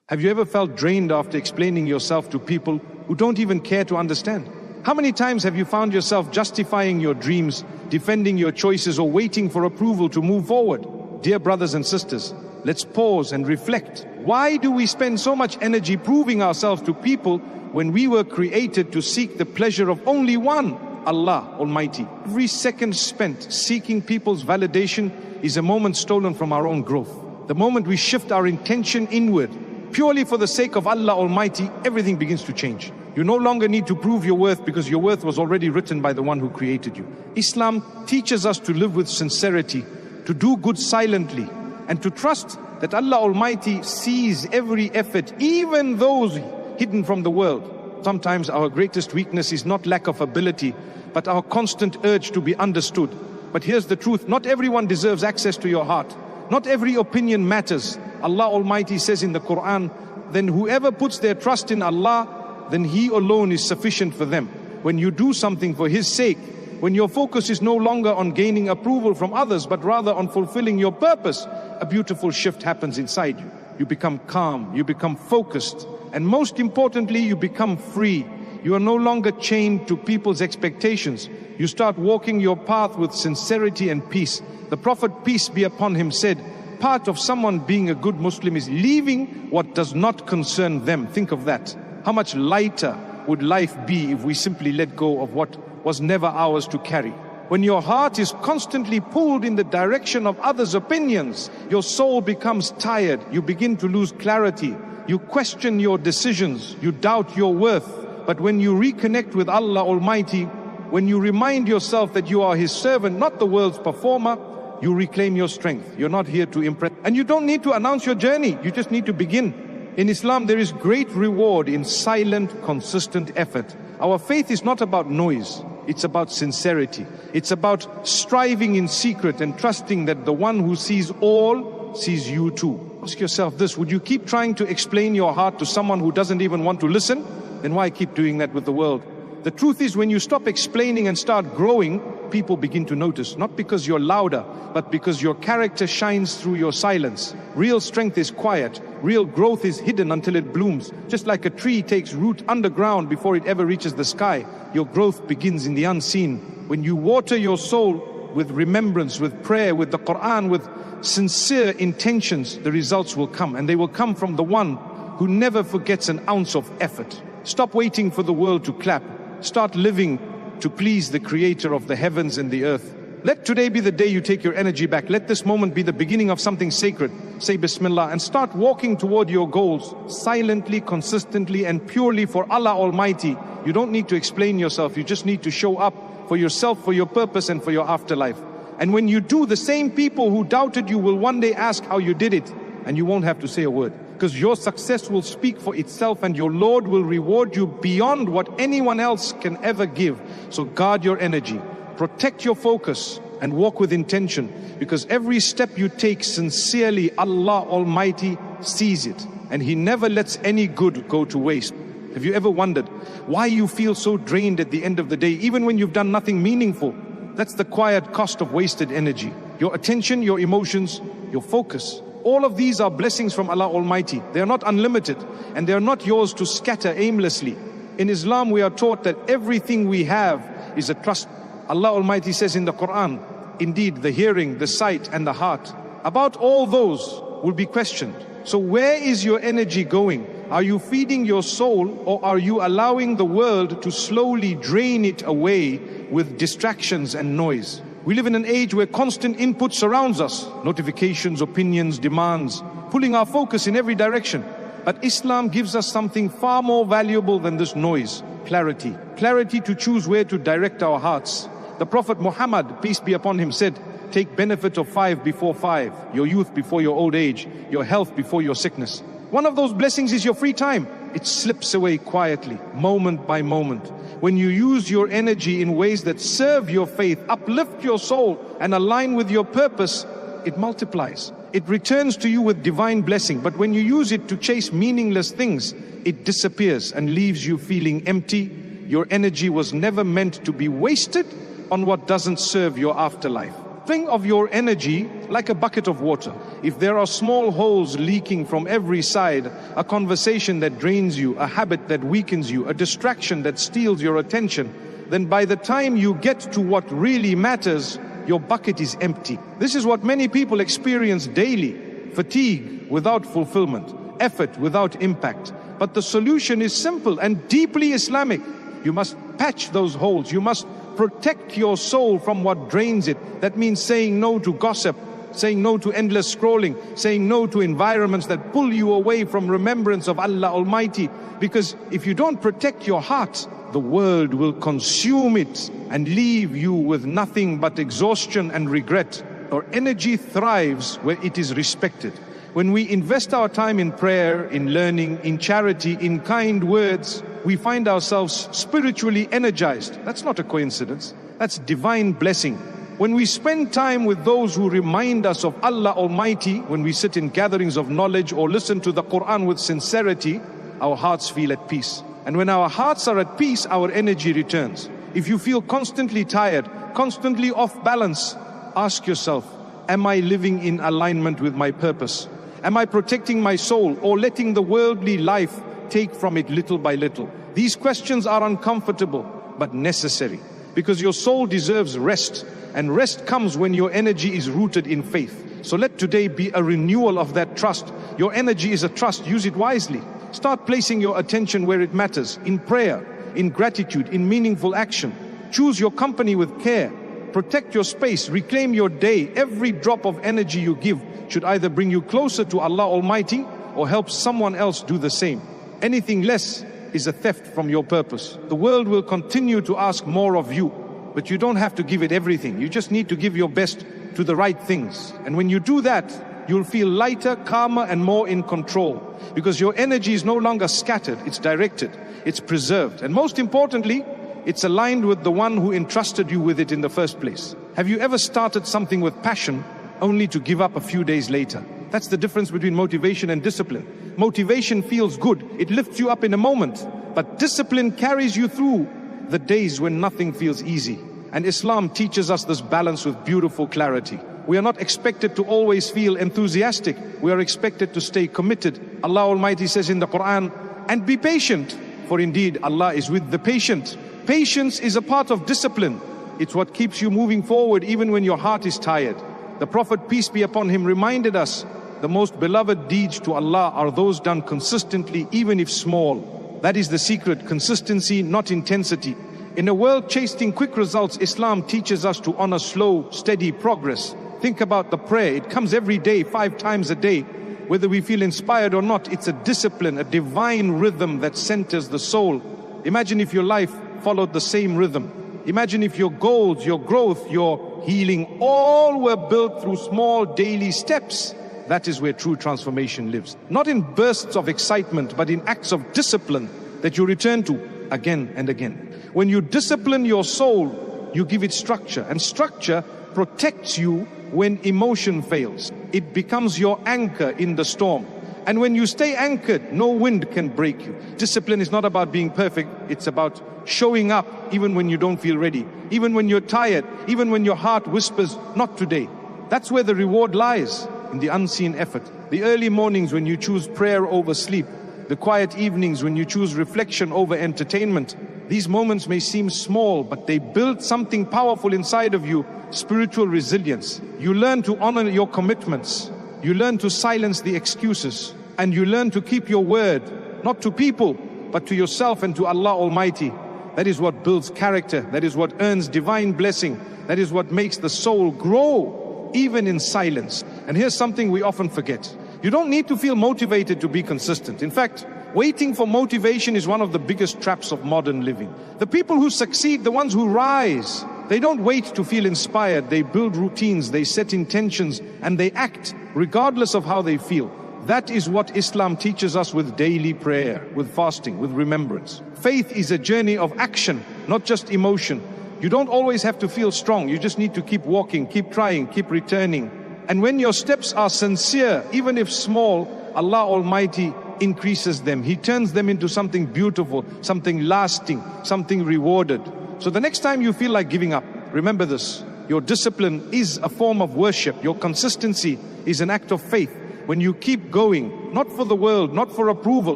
Have you ever felt drained after explaining yourself to people who don't even care to understand? How many times have you found yourself justifying your dreams, defending your choices, or waiting for approval to move forward? Dear brothers and sisters, let's pause and reflect. Why do we spend so much energy proving ourselves to people when we were created to seek the pleasure of only one, Allah Almighty? Every second spent seeking people's validation is a moment stolen from our own growth. The moment we shift our intention inward, purely for the sake of Allah Almighty, everything begins to change. You no longer need to prove your worth because your worth was already written by the one who created you. Islam teaches us to live with sincerity, to do good silently, and to trust that Allah Almighty sees every effort, even those hidden from the world. Sometimes our greatest weakness is not lack of ability, but our constant urge to be understood. But here's the truth, not everyone deserves access to your heart. Not every opinion matters. Allah Almighty says in the Quran, then whoever puts their trust in Allah, then He alone is sufficient for them. When you do something for His sake, when your focus is no longer on gaining approval from others, but rather on fulfilling your purpose, a beautiful shift happens inside you. You become calm, you become focused, and most importantly, you become free. You are no longer chained to people's expectations. You start walking your path with sincerity and peace. The Prophet, peace be upon him, said, part of someone being a good Muslim is leaving what does not concern them. Think of that. How much lighter would life be if we simply let go of what was never ours to carry? When your heart is constantly pulled in the direction of others' opinions, your soul becomes tired. You begin to lose clarity. You question your decisions. You doubt your worth. But when you reconnect with Allah Almighty, when you remind yourself that you are His servant, not the world's performer, you reclaim your strength. You're not here to impress. And you don't need to announce your journey. You just need to begin. In Islam, there is great reward in silent, consistent effort. Our faith is not about noise. It's about sincerity. It's about striving in secret and trusting that the one who sees all sees you too. Ask yourself this, would you keep trying to explain your heart to someone who doesn't even want to listen? Then why keep doing that with the world? The truth is, when you stop explaining and start growing, people begin to notice, not because you're louder, but because your character shines through your silence. Real strength is quiet. Real growth is hidden until it blooms. Just like a tree takes root underground before it ever reaches the sky, your growth begins in the unseen. When you water your soul with remembrance, with prayer, with the Quran, with sincere intentions, the results will come. And they will come from the one who never forgets an ounce of effort. Stop waiting for the world to clap. Start living to please the Creator of the heavens and the earth. Let today be the day you take your energy back. Let this moment be the beginning of something sacred. Say Bismillah and start walking toward your goals, silently, consistently, and purely for Allah Almighty. You don't need to explain yourself. You just need to show up for yourself, for your purpose, and for your afterlife. And when you do, the same people who doubted you will one day ask how you did it, and you won't have to say a word. Because your success will speak for itself, and your Lord will reward you beyond what anyone else can ever give. So guard your energy, protect your focus, and walk with intention. Because every step you take sincerely, Allah Almighty sees it. And He never lets any good go to waste. Have you ever wondered why you feel so drained at the end of the day, even when you've done nothing meaningful? That's the quiet cost of wasted energy. Your attention, your emotions, your focus. All of these are blessings from Allah Almighty. They are not unlimited, and they are not yours to scatter aimlessly. In Islam, we are taught that everything we have is a trust. Allah Almighty says in the Quran, indeed, the hearing, the sight, and the heart, about all those will be questioned. So where is your energy going? Are you feeding your soul, or are you allowing the world to slowly drain it away with distractions and noise? We live in an age where constant input surrounds us. Notifications, opinions, demands, pulling our focus in every direction. But Islam gives us something far more valuable than this noise. Clarity. Clarity to choose where to direct our hearts. The Prophet Muhammad, peace be upon him, said, take benefit of 5 before 5, your youth before your old age, your health before your sickness. One of those blessings is your free time. It slips away quietly, moment by moment. When you use your energy in ways that serve your faith, uplift your soul, and align with your purpose, it multiplies. It returns to you with divine blessing. But when you use it to chase meaningless things, it disappears and leaves you feeling empty. Your energy was never meant to be wasted on what doesn't serve your afterlife. Think of your energy like a bucket of water. If there are small holes leaking from every side, a conversation that drains you, a habit that weakens you, a distraction that steals your attention, then by the time you get to what really matters, your bucket is empty. This is what many people experience daily: fatigue without fulfillment, effort without impact. But the solution is simple and deeply Islamic. You must patch those holes. You must protect your soul from what drains it. That means saying no to gossip, saying no to endless scrolling, saying no to environments that pull you away from remembrance of Allah Almighty. Because if you don't protect your heart, the world will consume it and leave you with nothing but exhaustion and regret. Our energy thrives where it is respected. When we invest our time in prayer, in learning, in charity, in kind words, we find ourselves spiritually energized. That's not a coincidence. That's divine blessing. When we spend time with those who remind us of Allah Almighty, when we sit in gatherings of knowledge or listen to the Quran with sincerity, our hearts feel at peace. And when our hearts are at peace, our energy returns. If you feel constantly tired, constantly off balance, ask yourself, am I living in alignment with my purpose? Am I protecting my soul or letting the worldly life take from it little by little? These questions are uncomfortable but necessary, because your soul deserves rest, and rest comes when your energy is rooted in faith. So let today be a renewal of that trust. Your energy is a trust. Use it wisely. Start placing your attention where it matters: in prayer, in gratitude, in meaningful action. Choose your company with care. Protect your space, reclaim your day. Every drop of energy you give should either bring you closer to Allah Almighty or help someone else do the same. Anything less is a theft from your purpose. The world will continue to ask more of you, but you don't have to give it everything. You just need to give your best to the right things. And when you do that, you'll feel lighter, calmer, and more in control, because your energy is no longer scattered, it's directed, it's preserved, and most importantly, it's aligned with the one who entrusted you with it in the first place. Have you ever started something with passion only to give up a few days later? That's the difference between motivation and discipline. Motivation feels good, it lifts you up in a moment, but discipline carries you through the days when nothing feels easy. And Islam teaches us this balance with beautiful clarity. We are not expected to always feel enthusiastic. We are expected to stay committed. Allah Almighty says in the Quran, "And be patient, for indeed Allah is with the patient." Patience is a part of discipline. It's what keeps you moving forward even when your heart is tired. The Prophet, peace be upon him, reminded us, the most beloved deeds to Allah are those done consistently, even if small. That is the secret: consistency, not intensity. In a world chasing quick results, Islam teaches us to honor slow, steady progress. Think about the prayer. It comes every day, 5 times a day. Whether we feel inspired or not, it's a discipline, a divine rhythm that centers the soul. Imagine if your life followed the same rhythm. Imagine if your goals, your growth, your healing, all were built through small daily steps. That is where true transformation lives. Not in bursts of excitement, but in acts of discipline that you return to again and again. When you discipline your soul, you give it structure, and structure protects you when emotion fails. It becomes your anchor in the storm. And when you stay anchored, no wind can break you. Discipline is not about being perfect. It's about showing up even when you don't feel ready, even when you're tired, even when your heart whispers, "Not today." That's where the reward lies, in the unseen effort. The early mornings when you choose prayer over sleep, the quiet evenings when you choose reflection over entertainment. These moments may seem small, but they build something powerful inside of you: spiritual resilience. You learn to honor your commitments. You learn to silence the excuses, and you learn to keep your word, not to people, but to yourself and to Allah Almighty. That is what builds character. That is what earns divine blessing. That is what makes the soul grow, even in silence. And here's something we often forget. You don't need to feel motivated to be consistent. In fact, waiting for motivation is one of the biggest traps of modern living. The people who succeed, the ones who rise, they don't wait to feel inspired. They build routines, they set intentions, and they act regardless of how they feel. That is what Islam teaches us with daily prayer, with fasting, with remembrance. Faith is a journey of action, not just emotion. You don't always have to feel strong. You just need to keep walking, keep trying, keep returning. And when your steps are sincere, even if small, Allah Almighty increases them. He turns them into something beautiful, something lasting, something rewarded. So the next time you feel like giving up, remember this: Your discipline is a form of worship. Your consistency is an act of faith. When you keep going, not for the world, not for approval,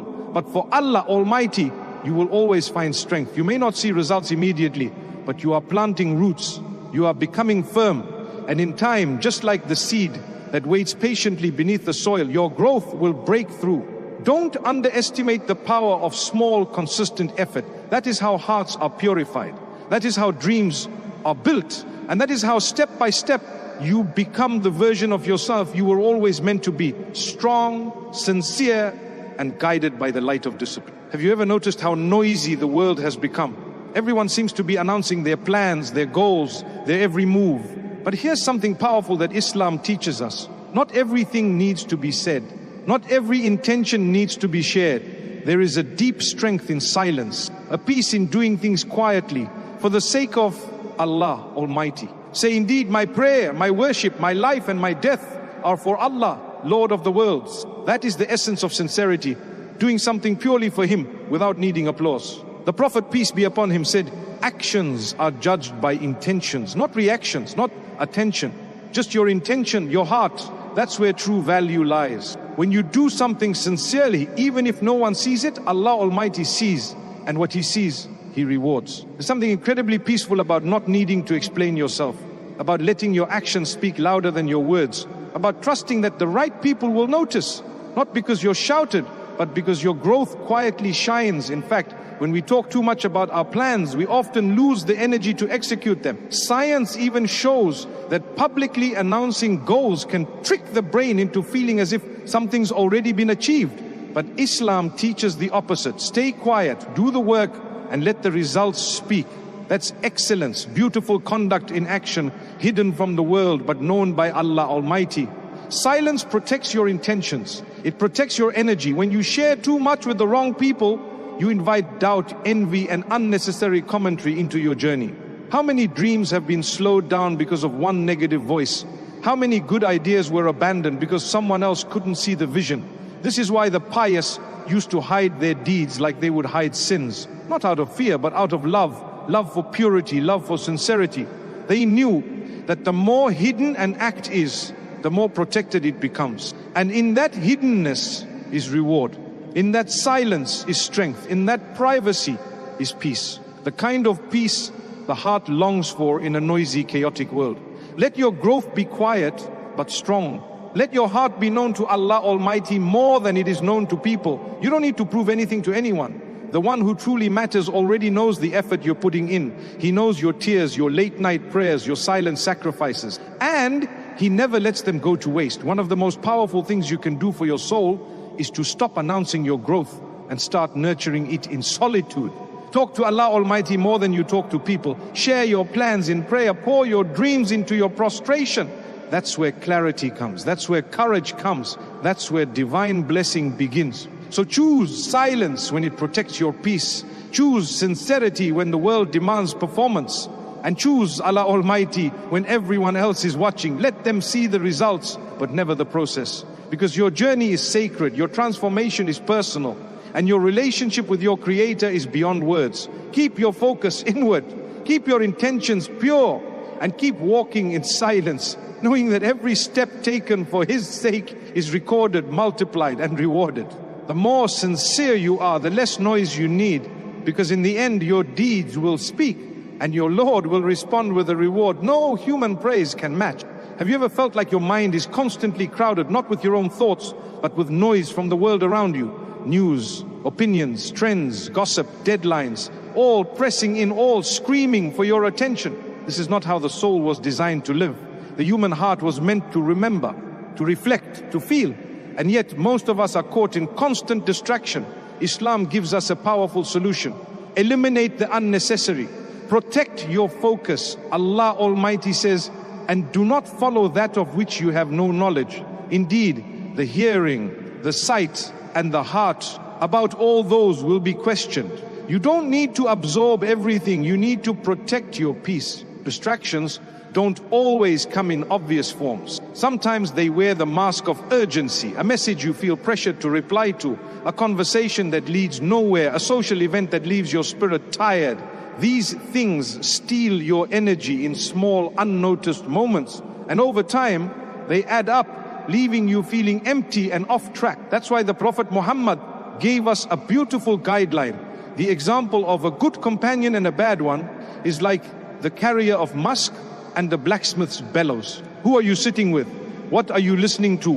but for Allah Almighty, you will always find strength. You may not see results immediately, but you are planting roots. You are becoming firm. And in time, just like the seed that waits patiently beneath the soil, your growth will break through. Don't underestimate the power of small, consistent effort. That is how hearts are purified. That is how dreams are built. And that is how step by step you become the version of yourself you were always meant to be. Strong, sincere, and guided by the light of discipline. Have you ever noticed how noisy the world has become? Everyone seems to be announcing their plans, their goals, their every move. But here's something powerful that Islam teaches us. Not everything needs to be said. Not every intention needs to be shared. There is a deep strength in silence, a peace in doing things quietly for the sake of Allah Almighty. Say, indeed, my prayer, my worship, my life and my death are for Allah, Lord of the worlds. That is the essence of sincerity, doing something purely for Him without needing applause. The Prophet, peace be upon him, said, actions are judged by intentions, not reactions, not attention. Just your intention, your heart, that's where true value lies. When you do something sincerely, even if no one sees it, Allah Almighty sees, and what He sees, He rewards. There's something incredibly peaceful about not needing to explain yourself, about letting your actions speak louder than your words, about trusting that the right people will notice, not because you're shouted, but because your growth quietly shines. In fact, when we talk too much about our plans, we often lose the energy to execute them. Science even shows that publicly announcing goals can trick the brain into feeling as if something's already been achieved. But Islam teaches the opposite. Stay quiet, do the work, and let the results speak. That's excellence, beautiful conduct in action, hidden from the world but known by Allah Almighty. Silence protects your intentions. It protects your energy. When you share too much with the wrong people, you invite doubt, envy, and unnecessary commentary into your journey. How many dreams have been slowed down because of one negative voice? How many good ideas were abandoned because someone else couldn't see the vision? This is why the pious used to hide their deeds like they would hide sins. Not out of fear, but out of love. Love for purity, love for sincerity. They knew that the more hidden an act is, the more protected it becomes. And in that hiddenness is reward. In that silence is strength. In that privacy is peace. The kind of peace the heart longs for in a noisy, chaotic world. Let your growth be quiet, but strong. Let your heart be known to Allah Almighty more than it is known to people. You don't need to prove anything to anyone. The one who truly matters already knows the effort you're putting in. He knows your tears, your late night prayers, your silent sacrifices. And He never lets them go to waste. One of the most powerful things you can do for your soul is to stop announcing your growth and start nurturing it in solitude. Talk to Allah Almighty more than you talk to people. Share your plans in prayer. Pour your dreams into your prostration. That's where clarity comes. That's where courage comes. That's where divine blessing begins. So choose silence when it protects your peace. Choose sincerity when the world demands performance. And choose Allah Almighty when everyone else is watching. Let them see the results, but never the process. Because your journey is sacred, your transformation is personal, and your relationship with your Creator is beyond words. Keep your focus inward. Keep your intentions pure. And keep walking in silence, knowing that every step taken for His sake is recorded, multiplied, and rewarded. The more sincere you are, the less noise you need, because in the end your deeds will speak and your Lord will respond with a reward no human praise can match. Have you ever felt like your mind is constantly crowded, not with your own thoughts, but with noise from the world around you? News, opinions, trends, gossip, deadlines, all pressing in, all screaming for your attention. This is not how the soul was designed to live. The human heart was meant to remember, to reflect, to feel. And yet most of us are caught in constant distraction. Islam gives us a powerful solution. Eliminate the unnecessary. Protect your focus. Allah Almighty says, and do not follow that of which you have no knowledge. Indeed, the hearing, the sight, and the heart, about all those will be questioned. You don't need to absorb everything. You need to protect your peace. Distractions don't always come in obvious forms. Sometimes they wear the mask of urgency, a message you feel pressured to reply to, a conversation that leads nowhere, a social event that leaves your spirit tired. These things steal your energy in small, unnoticed moments. And over time, they add up, leaving you feeling empty and off track. That's why the Prophet Muhammad gave us a beautiful guideline. The example of a good companion and a bad one is like the carrier of musk and the blacksmith's bellows. Who are you sitting with? What are you listening to?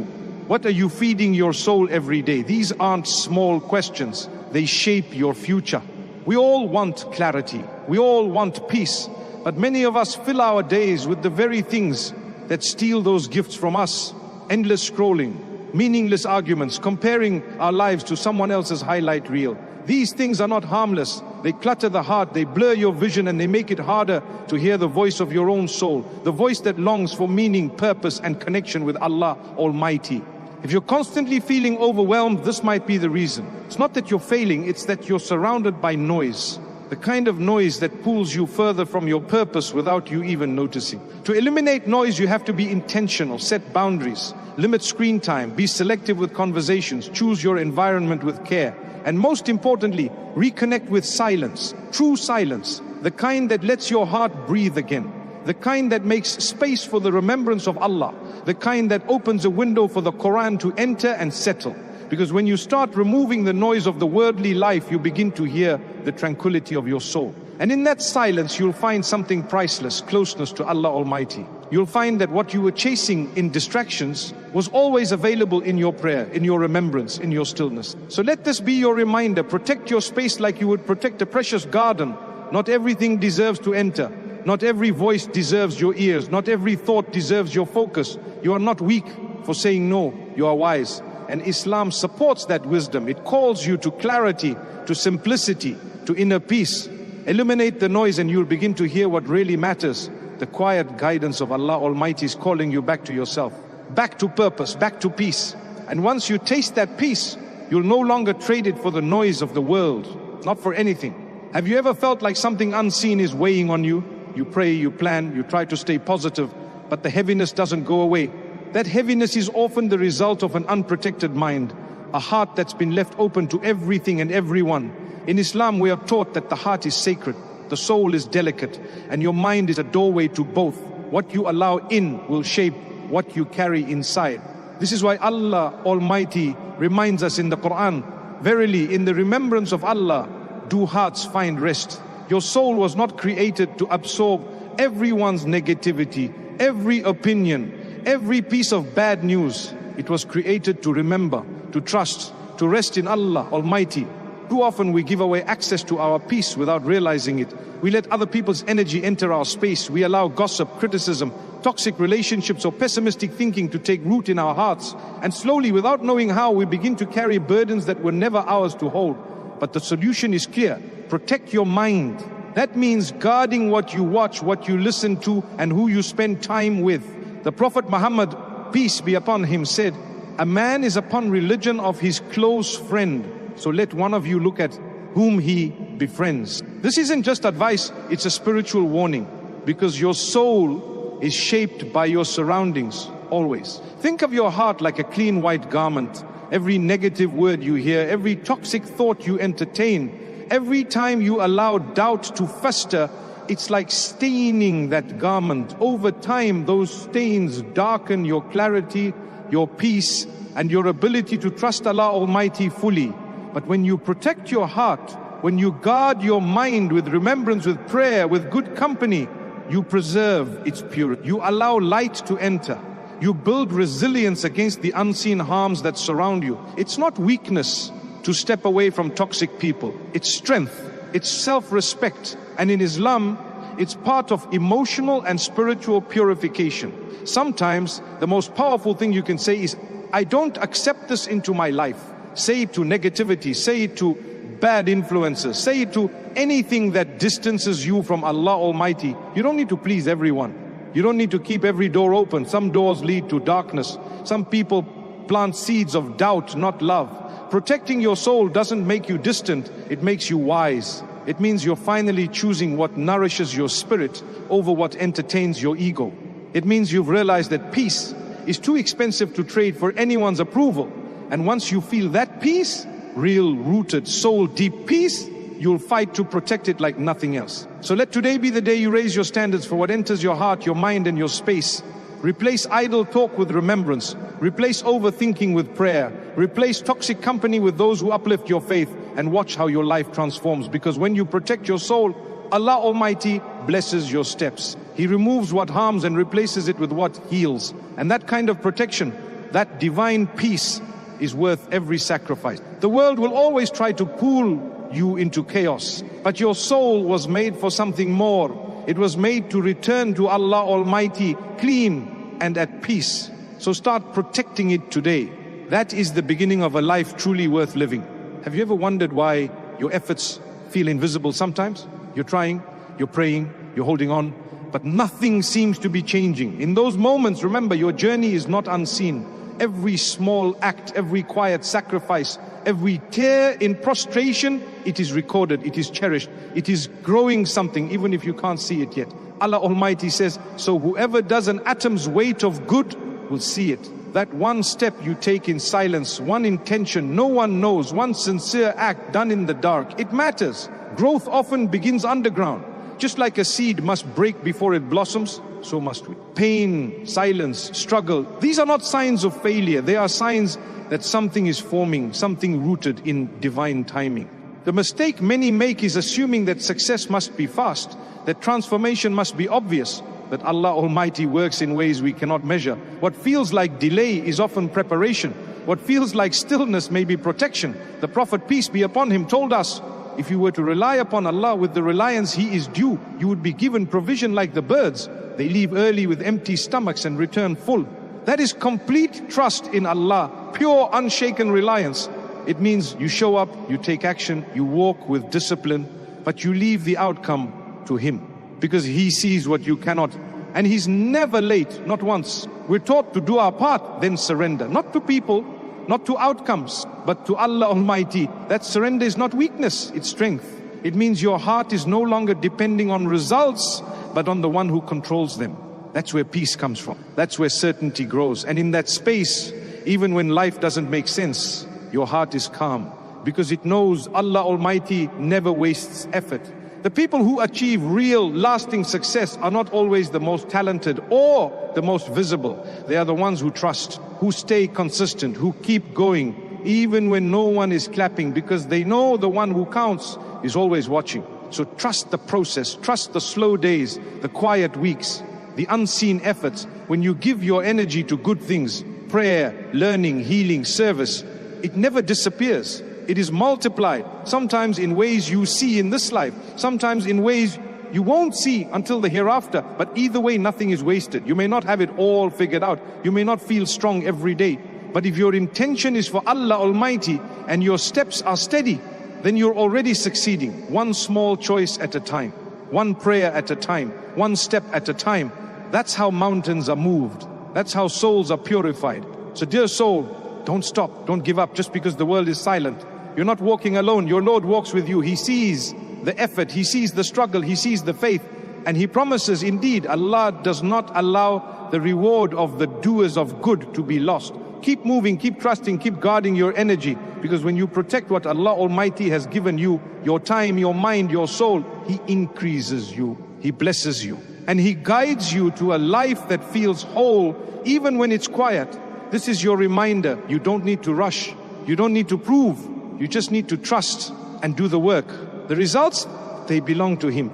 What are you feeding your soul every day? These aren't small questions. They shape your future. We all want clarity. We all want peace. But many of us fill our days with the very things that steal those gifts from us. Endless scrolling, meaningless arguments, comparing our lives to someone else's highlight reel. These things are not harmless. They clutter the heart, they blur your vision, and they make it harder to hear the voice of your own soul, the voice that longs for meaning, purpose, and connection with Allah Almighty. If you're constantly feeling overwhelmed, this might be the reason. It's not that you're failing, it's that you're surrounded by noise. The kind of noise that pulls you further from your purpose without you even noticing. To eliminate noise, you have to be intentional, set boundaries, limit screen time, be selective with conversations, choose your environment with care. And most importantly, reconnect with silence, true silence, the kind that lets your heart breathe again, the kind that makes space for the remembrance of Allah, the kind that opens a window for the Quran to enter and settle. Because when you start removing the noise of the worldly life, you begin to hear the tranquility of your soul. And in that silence, you'll find something priceless, closeness to Allah Almighty. You'll find that what you were chasing in distractions was always available in your prayer, in your remembrance, in your stillness. So let this be your reminder. Protect your space like you would protect a precious garden. Not everything deserves to enter. Not every voice deserves your ears. Not every thought deserves your focus. You are not weak for saying no. You are wise. And Islam supports that wisdom. It calls you to clarity, to simplicity, to inner peace. Eliminate the noise and you'll begin to hear what really matters. The quiet guidance of Allah Almighty is calling you back to yourself, back to purpose, back to peace. And once you taste that peace, you'll no longer trade it for the noise of the world, not for anything. Have you ever felt like something unseen is weighing on you? You pray, you plan, you try to stay positive, but the heaviness doesn't go away. That heaviness is often the result of an unprotected mind, a heart that's been left open to everything and everyone. In Islam, we are taught that the heart is sacred, the soul is delicate, and your mind is a doorway to both. What you allow in will shape what you carry inside. This is why Allah Almighty reminds us in the Quran, verily, in the remembrance of Allah, do hearts find rest. Your soul was not created to absorb everyone's negativity, every opinion, every piece of bad news. It was created to remember, to trust, to rest in Allah Almighty. Too often we give away access to our peace without realizing it. We let other people's energy enter our space. We allow gossip, criticism, toxic relationships, or pessimistic thinking to take root in our hearts. And slowly, without knowing how, we begin to carry burdens that were never ours to hold. But the solution is clear. Protect your mind. That means guarding what you watch, what you listen to, and who you spend time with. The Prophet Muhammad, peace be upon him, said, a man is upon religion of his close friend. So let one of you look at whom he befriends. This isn't just advice, it's a spiritual warning. Because your soul is shaped by your surroundings, always. Think of your heart like a clean white garment. Every negative word you hear, every toxic thought you entertain, every time you allow doubt to fester, it's like staining that garment. Over time, those stains darken your clarity, your peace, and your ability to trust Allah Almighty fully. But when you protect your heart, when you guard your mind with remembrance, with prayer, with good company, you preserve its purity. You allow light to enter. You build resilience against the unseen harms that surround you. It's not weakness to step away from toxic people. It's strength. It's self-respect. And in Islam, it's part of emotional and spiritual purification. Sometimes the most powerful thing you can say is, I don't accept this into my life. Say it to negativity, say it to bad influences, say it to anything that distances you from Allah Almighty. You don't need to please everyone. You don't need to keep every door open. Some doors lead to darkness. Some people plant seeds of doubt, not love. Protecting your soul doesn't make you distant, it makes you wise. It means you're finally choosing what nourishes your spirit over what entertains your ego. It means you've realized that peace is too expensive to trade for anyone's approval. And once you feel that peace, real rooted soul deep peace, you'll fight to protect it like nothing else. So let today be the day you raise your standards for what enters your heart, your mind, and your space. Replace idle talk with remembrance. Replace overthinking with prayer. Replace toxic company with those who uplift your faith, and watch how your life transforms. Because when you protect your soul, Allah Almighty blesses your steps. He removes what harms and replaces it with what heals. And that kind of protection, that divine peace, is worth every sacrifice. The world will always try to pull you into chaos, but your soul was made for something more. It was made to return to Allah Almighty clean and at peace. So start protecting it today. That is the beginning of a life truly worth living. Have you ever wondered why your efforts feel invisible sometimes? You're trying, you're praying, you're holding on, but nothing seems to be changing. In those moments, remember, your journey is not unseen. Every small act, every quiet sacrifice, every tear in prostration, it is recorded, it is cherished, it is growing something, even if you can't see it yet. Allah Almighty says, so whoever does an atom's weight of good will see it. That one step you take in silence, one intention no one knows, one sincere act done in the dark, it matters. Growth often begins underground. Just like a seed must break before it blossoms, so must we. Pain, silence, struggle, these are not signs of failure. They are signs that something is forming, something rooted in divine timing. The mistake many make is assuming that success must be fast, that transformation must be obvious, that Allah Almighty works in ways we cannot measure. What feels like delay is often preparation. What feels like stillness may be protection. The Prophet, peace be upon him, told us, if you were to rely upon Allah with the reliance He is due, you would be given provision like the birds. They leave early with empty stomachs and return full. That is complete trust in Allah, pure unshaken reliance. It means you show up, you take action, you walk with discipline, but you leave the outcome to Him, because He sees what you cannot. And He's never late, not once. We're taught to do our part, then surrender. Not to people, not to outcomes, but to Allah Almighty. That surrender is not weakness, it's strength. It means your heart is no longer depending on results, but on the one who controls them. That's where peace comes from. That's where certainty grows. And in that space, even when life doesn't make sense, your heart is calm, because it knows Allah Almighty never wastes effort. The people who achieve real, lasting success are not always the most talented or the most visible. They are the ones who trust, who stay consistent, who keep going, even when no one is clapping, because they know the one who counts is always watching. So trust the process, trust the slow days, the quiet weeks, the unseen efforts. When you give your energy to good things, prayer, learning, healing, service, it never disappears. It is multiplied, sometimes in ways you see in this life, sometimes in ways you won't see until the hereafter. But either way, nothing is wasted. You may not have it all figured out. You may not feel strong every day. But if your intention is for Allah Almighty and your steps are steady, then you're already succeeding. One small choice at a time, one prayer at a time, one step at a time. That's how mountains are moved. That's how souls are purified. So dear soul, don't stop, don't give up just because the world is silent. You're not walking alone. Your Lord walks with you. He sees the effort, He sees the struggle, He sees the faith. And He promises, indeed, Allah does not allow the reward of the doers of good to be lost. Keep moving, keep trusting, keep guarding your energy, because when you protect what Allah Almighty has given you, your time, your mind, your soul, He increases you, He blesses you, and He guides you to a life that feels whole, even when it's quiet. This is your reminder. You don't need to rush. You don't need to prove. You just need to trust and do the work. The results, they belong to Him.